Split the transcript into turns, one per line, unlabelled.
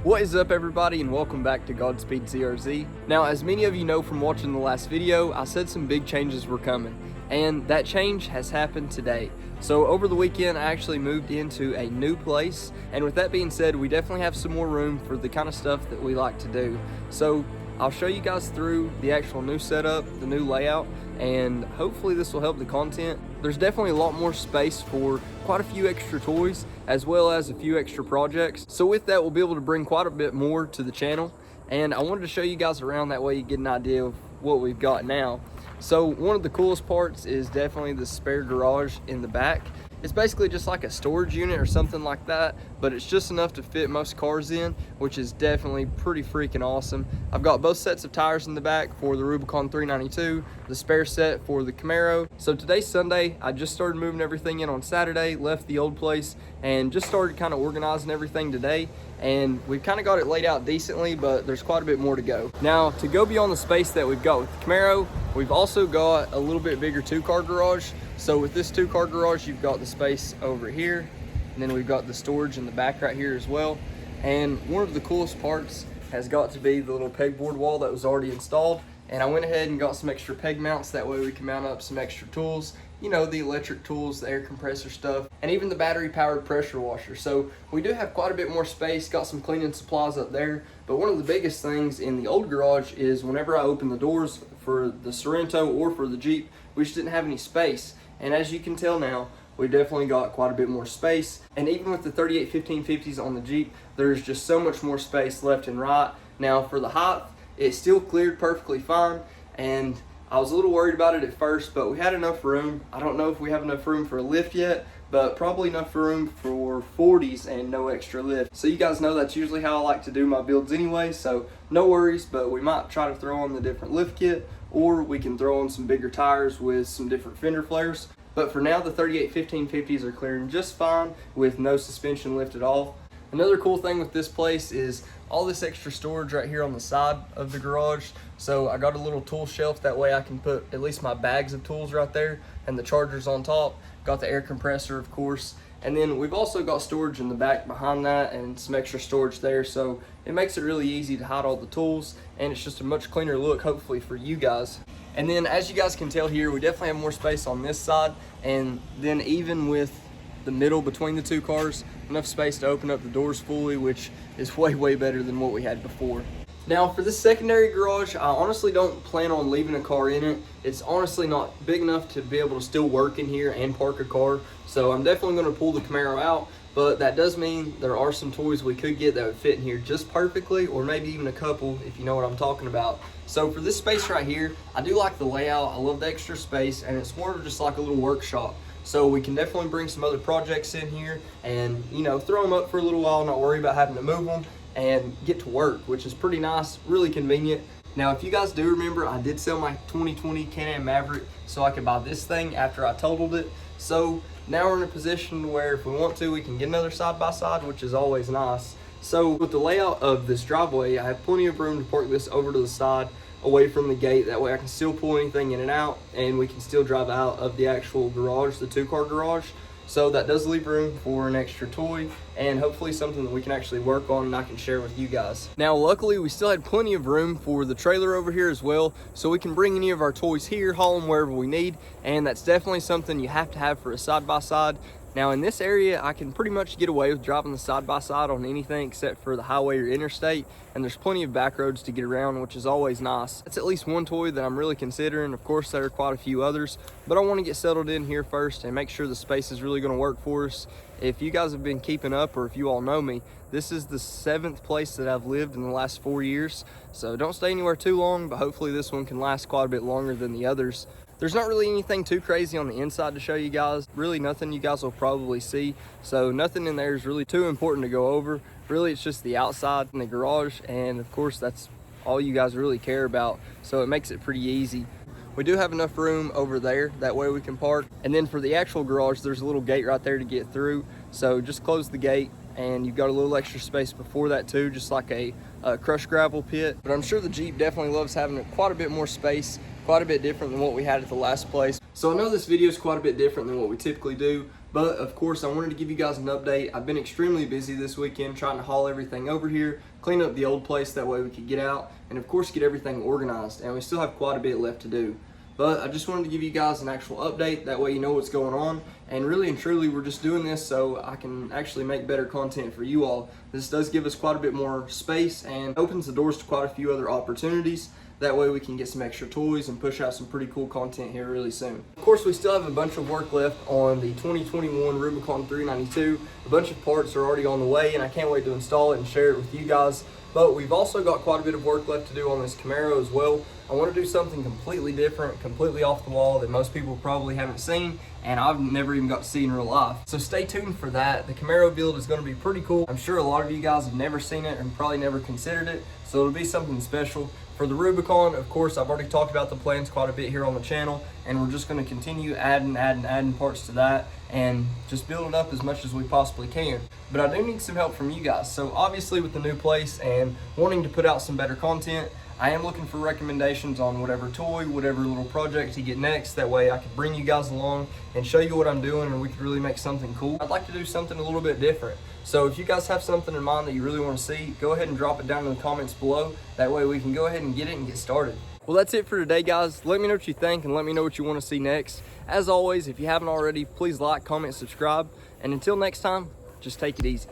What is up, everybody, and welcome back to Godspeed CRZ. Now, as many of you know from watching the last video, I said some big changes were coming, and that change has happened today. So over the weekend, I actually moved into a new place, and with that being said, we definitely have some more room for the kind of stuff that we like to do. So I'll show you guys through the actual new setup, the new layout, and hopefully this will help the content. There's definitely a lot more space for quite a few extra toys, as well as a few extra projects. So with that, we'll be able to bring quite a bit more to the channel, and I wanted to show you guys around, that way you get an idea of what we've got now. So one of the coolest parts is definitely the spare garage in the back. It's basically just like a storage unit or something like that, but it's just enough to fit most cars in, which is definitely pretty freaking awesome. I've got both sets of tires in the back for the Rubicon 392, the spare set for the Camaro. So today's Sunday. I just started moving everything in on Saturday, left the old place, and just started kind of organizing everything today. And we've kind of got it laid out decently, but there's quite a bit more to go. Now, to go beyond the space that we've got with the Camaro, we've also got a little bit bigger two-car garage. So with this two-car garage, you've got the space over here, and then we've got the storage in the back right here as well. And one of the coolest parts has got to be the little pegboard wall that was already installed. And I went ahead and got some extra peg mounts, that way we can mount up some extra tools. You know, the electric tools, the air compressor stuff, and even the battery powered pressure washer. So we do have quite a bit more space, got some cleaning supplies up there. But one of the biggest things in the old garage is whenever I open the doors for the Sorento or for the Jeep, we just didn't have any space. And as you can tell now, we've definitely got quite a bit more space. And even with the 38 1550s on the Jeep, there's just so much more space left and right. Now for the height, it still cleared perfectly fine, and I was a little worried about it at first, but we had enough room. I don't know if we have enough room for a lift yet, but probably enough room for 40s and no extra lift. So you guys know that's usually how I like to do my builds anyway, so no worries, but we might try to throw on the different lift kit, or we can throw on some bigger tires with some different fender flares. But for now, the 38 1550s are clearing just fine with no suspension lift at all. Another cool thing with this place is all this extra storage right here on the side of the garage. So I got a little tool shelf, that way I can put at least my bags of tools right there, and the chargers on top. Got the air compressor, of course. And then we've also got storage in the back behind that and some extra storage there. So it makes it really easy to hide all the tools, and it's just a much cleaner look, hopefully, for you guys. And then as you guys can tell here, we definitely have more space on this side, and then even with the middle between the two cars, enough space to open up the doors fully, which is way better than what we had before. Now for this secondary garage, I honestly don't plan on leaving a car in it. It's honestly not big enough to be able to still work in here and park a car, so I'm definitely going to pull the Camaro out. But that does mean there are some toys we could get that would fit in here just perfectly, or maybe even a couple, if you know what I'm talking about. So for this space right here, I do like the layout. I love the extra space, and it's more of just like a little workshop. So we can definitely bring some other projects in here and, you know, throw them up for a little while, not worry about having to move them, and get to work, which is pretty nice, really convenient. Now, if you guys do remember, I did sell my 2020 Can-Am Maverick so I could buy this thing after I totaled it. So now we're in a position where if we want to, we can get another side-by-side, which is always nice. So with the layout of this driveway, I have plenty of room to park this over to the side, away from the gate. That way I can still pull anything in and out, and we can still drive out of the actual garage, the two-car garage. So that does leave room for an extra toy, and hopefully something that we can actually work on and I can share with you guys. Now luckily we still had plenty of room for the trailer over here as well, so we can bring any of our toys here, haul them wherever we need, and that's definitely something you have to have for a side-by-side. Now in this area, I can pretty much get away with driving the side-by-side on anything except for the highway or interstate, and there's plenty of back roads to get around, which is always nice. That's at least one toy that I'm really considering. Of course, there are quite a few others, but I want to get settled in here first and make sure the space is really going to work for us. If you guys have been keeping up, or if you all know me, this is the 7th place that I've lived in the last 4 years, so don't stay anywhere too long, but hopefully this one can last quite a bit longer than the others. There's not really anything too crazy on the inside to show you guys. Really nothing you guys will probably see. So nothing in there is really too important to go over. Really, it's just the outside and the garage. And of course, that's all you guys really care about. So it makes it pretty easy. We do have enough room over there. That way we can park. And then for the actual garage, there's a little gate right there to get through. So just close the gate, and you've got a little extra space before that too, just like a crushed gravel pit. But I'm sure the Jeep definitely loves having quite a bit more space, quite a bit different than what we had at the last place. So I know this video is quite a bit different than what we typically do, But of course, I wanted to give you guys an update. I've been extremely busy this weekend trying to haul everything over here, clean up the old place, that way we could get out, and of course get everything organized, and we still have quite a bit left to do. But I just wanted to give you guys an actual update, that way you know what's going on. And really and truly, we're just doing this so I can actually make better content for you all. This does give us quite a bit more space and opens the doors to quite a few other opportunities. That way we can get some extra toys and push out some pretty cool content here really soon. Of course, we still have a bunch of work left on the 2021 Rubicon 392. A bunch of parts are already on the way, and I can't wait to install it and share it with you guys. But we've also got quite a bit of work left to do on this Camaro as well. I want to do something completely different, completely off the wall that most people probably haven't seen, and I've never even got to see in real life. So stay tuned for that. The Camaro build is going to be pretty cool. I'm sure a lot of you guys have never seen it and probably never considered it, so it'll be something special. For the Rubicon, of course, I've already talked about the plans quite a bit here on the channel, and we're just going to continue adding parts to that and just build it up as much as we possibly can. But I do need some help from you guys. So obviously with the new place and wanting to put out some better content, I am looking for recommendations on whatever toy, whatever little project to get next. That way I could bring you guys along and show you what I'm doing, and we could really make something cool. I'd like to do something a little bit different. So if you guys have something in mind that you really want to see, go ahead and drop it down in the comments below. That way we can go ahead and get it and get started. Well, that's it for today, guys. Let me know what you think and let me know what you want to see next. As always, if you haven't already, please like, comment, subscribe. And until next time, just take it easy.